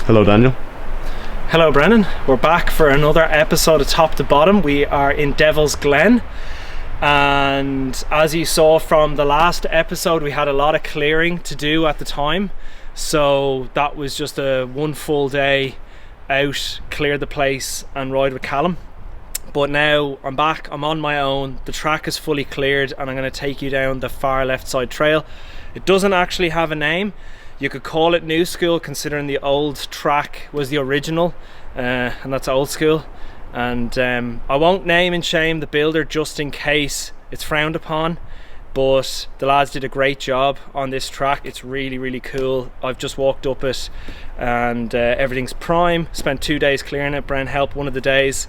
Hello Daniel. Hello Brennan, we're back for another episode of Top to Bottom. We are in Devil's Glen, and as you saw from the last episode, we had a lot of clearing to do at the time, so that was just a one full day out, clear the place and ride with Callum. But now I'm back, I'm on my own, the track is fully cleared, and I'm going to take you down the far left side trail. It doesn't actually have a name. You could call it new school, considering the old track was the original, and that's old school. And I won't name and shame the builder just in case it's frowned upon, but the lads did a great job on this track. It's really cool. I've just walked up it and everything's prime. Spent 2 days clearing it. Bren helped one of the days,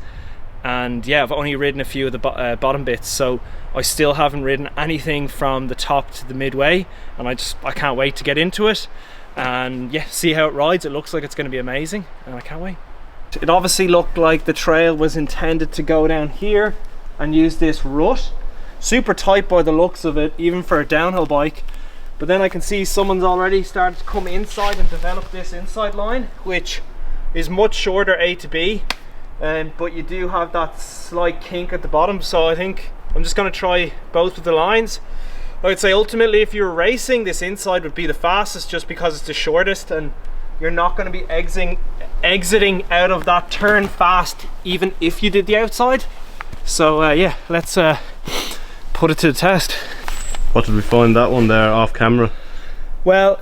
and yeah, I've only ridden a few of the bottom bits, so I still haven't ridden anything from the top to the midway, and I can't wait to get into it and yeah, see how it rides. It looks like it's going to be amazing, and I can't wait. It obviously looked like the trail was intended to go down here and use this rut. Super tight by the looks of it, even for a downhill bike. But then I can see someone's already started to come inside and develop this inside line, which is much shorter A to B, but you do have that slight kink at the bottom, so I think I'm just going to try both of the lines. I would say ultimately if you were racing, this inside would be the fastest just because it's the shortest, and you're not going to be exiting out of that turn fast even if you did the outside. So yeah, let's put it to the test. What did we find that one there off camera? Well,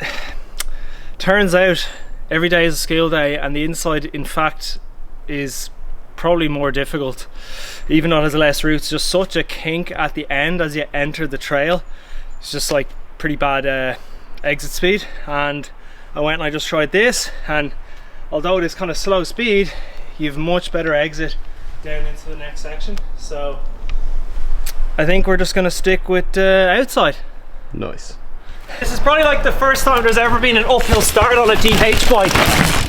turns out every day is a skill day, and the inside in fact is probably more difficult, even though it has less roots. Just such a kink at the end as you enter the trail. It's just like pretty bad exit speed, and I went and I just tried this, and although it is kind of slow speed, you have much better exit down into the next section. So I think we're just going to stick with outside. Nice. This is probably like the first time there's ever been an uphill start on a DH bike.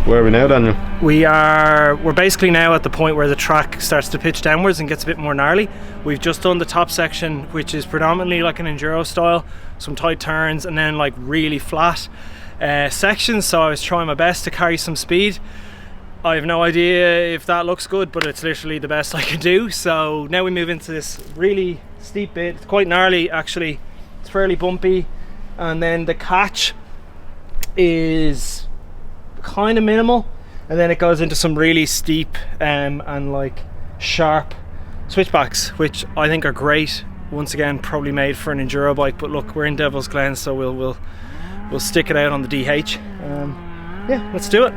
Where are we now, Daniel? We're basically now at the point where the track starts to pitch downwards and gets a bit more gnarly. We've just done the top section, which is predominantly like an enduro style, some tight turns and then like really flat sections, so I was trying my best to carry some speed. I have no idea if that looks good, but it's literally the best I can do. So now we move into this really steep bit. It's quite gnarly actually, it's fairly bumpy, and then the catch is kind of minimal, and then it goes into some really steep and like sharp switchbacks, which I think are great. Once again, probably made for an enduro bike, but look, we're in Devil's Glen, so we'll stick it out on the DH. Yeah, let's do it.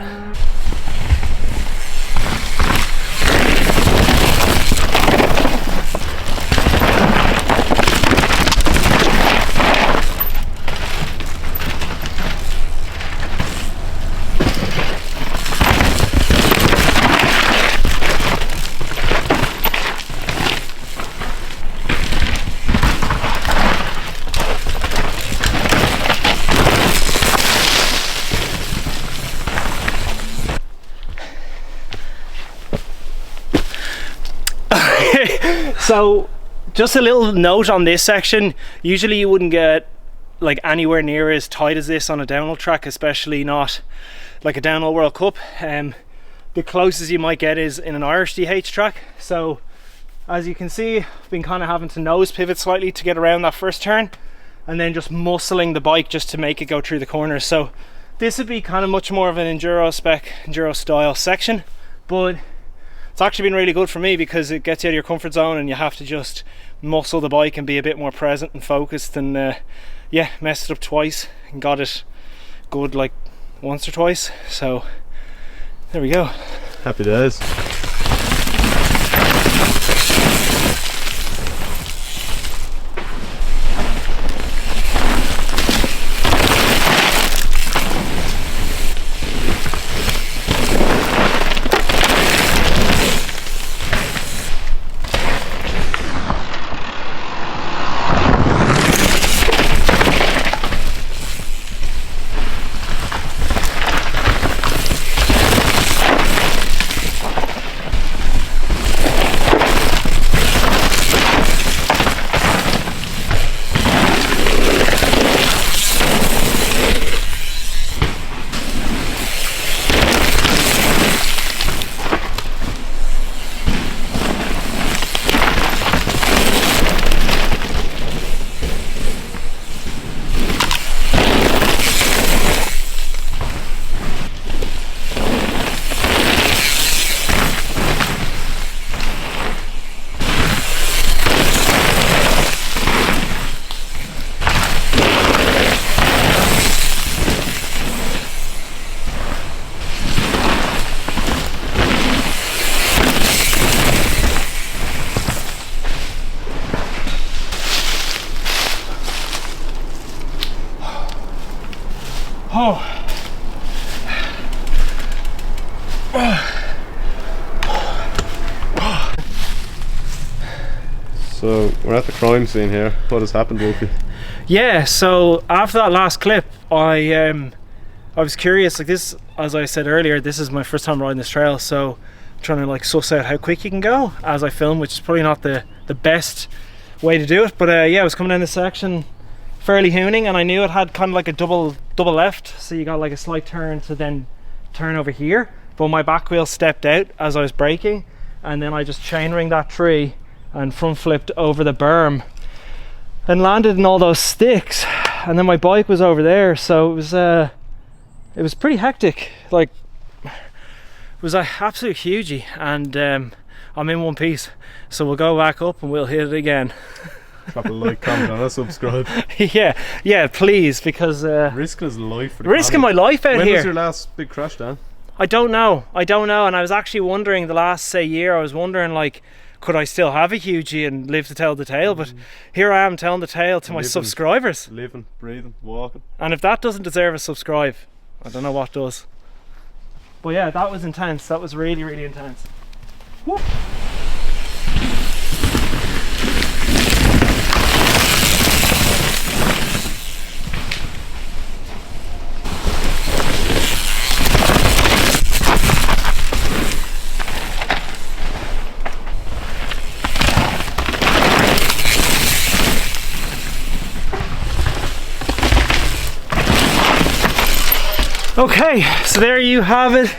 So just a little note on this section, usually you wouldn't get like anywhere near as tight as this on a downhill track, especially not like a downhill World Cup. The closest you might get is in an Irish DH track. So as you can see, I've been kind of having to nose pivot slightly to get around that first turn, and then just muscling the bike just to make it go through the corners. So this would be kind of much more of an enduro style section, but it's actually been really good for me because it gets you out of your comfort zone and you have to just muscle the bike and be a bit more present and focused. And yeah, messed it up twice and got it good like once or twice. So there we go. Happy days. Oh. So we're at the crime scene here. What has happened, Wolfie? Yeah, so after that last clip, I was curious, like this, as I said earlier, this is my first time riding this trail, so I'm trying to like suss out how quick you can go as I film, which is probably not the best way to do it, but yeah, I was coming down this section fairly hooning, and I knew it had kind of like a double left, so you got like a slight turn to then turn over here, but my back wheel stepped out as I was braking, and then I just chainring that tree and front flipped over the berm and landed in all those sticks, and then my bike was over there, so it was pretty hectic. Like, it was an absolute hugie, and I'm in one piece, so we'll go back up and we'll hit it again. Drop a like, comment and a subscribe. yeah, please, because risking his life for the risking my life out when here. When was your last big crash, Dan? I don't know, and I was actually wondering the last, say, year, I was wondering, like, could I still have a hugie and live to tell the tale? But here I am telling the tale to my subscribers. Living, breathing, walking. And if that doesn't deserve a subscribe, I don't know what does. But yeah, that was intense. That was really, really intense. Woo. Okay, so there you have it.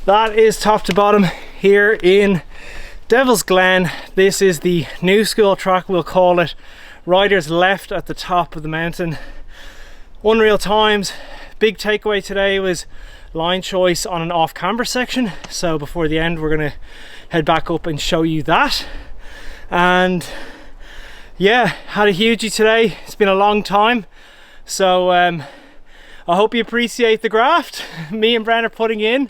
That is top to bottom here in Devil's Glen. This is the new school track, we'll call it. Riders left at the top of the mountain. Unreal times. Big takeaway today was line choice on an off-camber section. So before the end, we're gonna head back up and show you that. And yeah, had a hugie today. It's been a long time. So I hope you appreciate the graft me and Bren are putting in,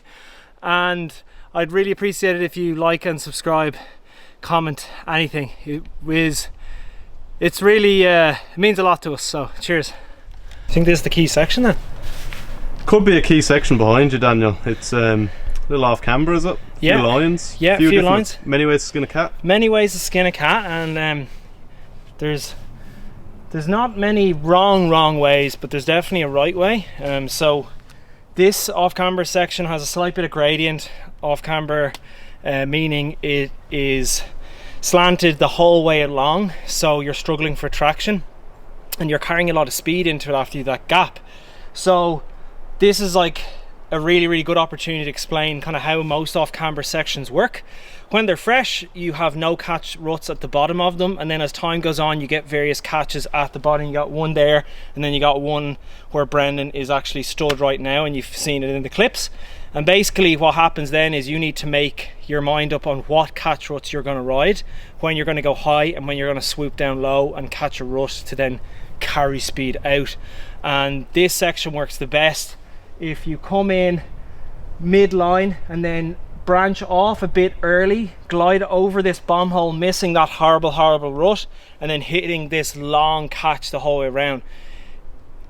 and I'd really appreciate it if you like and subscribe, comment, anything. It's really it means a lot to us, so cheers. I think this is the key section then. Could be a key section behind you, Daniel. It's a little off camber, is it? Yeah. Few lines. Yeah, few lines. Many ways to skin a cat. Many ways to skin a cat, and there's not many wrong ways, but there's definitely a right way. So this off-camber section has a slight bit of gradient. Off-camber meaning it is slanted the whole way along, so you're struggling for traction and you're carrying a lot of speed into it after that gap. So this is like a really good opportunity to explain kind of how most off-camber sections work. When they're fresh, you have no catch ruts at the bottom of them, and then as time goes on, you get various catches at the bottom. You got one there, and then you got one where Brendan is actually stood right now, and you've seen it in the clips. And basically what happens then is you need to make your mind up on what catch ruts you're going to ride, when you're going to go high and when you're going to swoop down low and catch a rut to then carry speed out. And this section works the best if you come in midline and then branch off a bit early, glide over this bomb hole, missing that horrible rut, and then hitting this long catch the whole way around.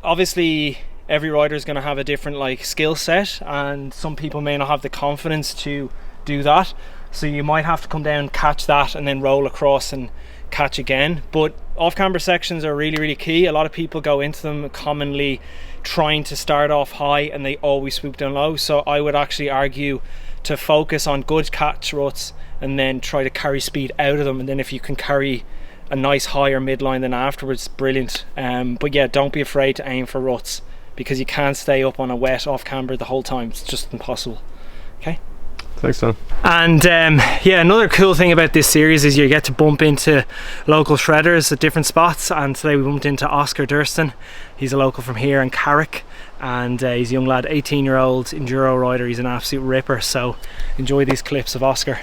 Obviously every rider is going to have a different like skill set, and some people may not have the confidence to do that, so you might have to come down, catch that, and then roll across and catch again. But off-camber sections are really key. A lot of people go into them commonly trying to start off high and they always swoop down low, so I would actually argue to focus on good catch ruts and then try to carry speed out of them, and then if you can carry a nice higher midline then afterwards, brilliant. But yeah, don't be afraid to aim for ruts, because you can't stay up on a wet off camber the whole time. It's just impossible. Okay, thanks, Dan. And yeah, another cool thing about this series is you get to bump into local shredders at different spots, and today we bumped into Oscar Durston. He's a local from here in Carrick, and he's a young lad, 18-year-old enduro rider. He's an absolute ripper, so enjoy these clips of Oscar.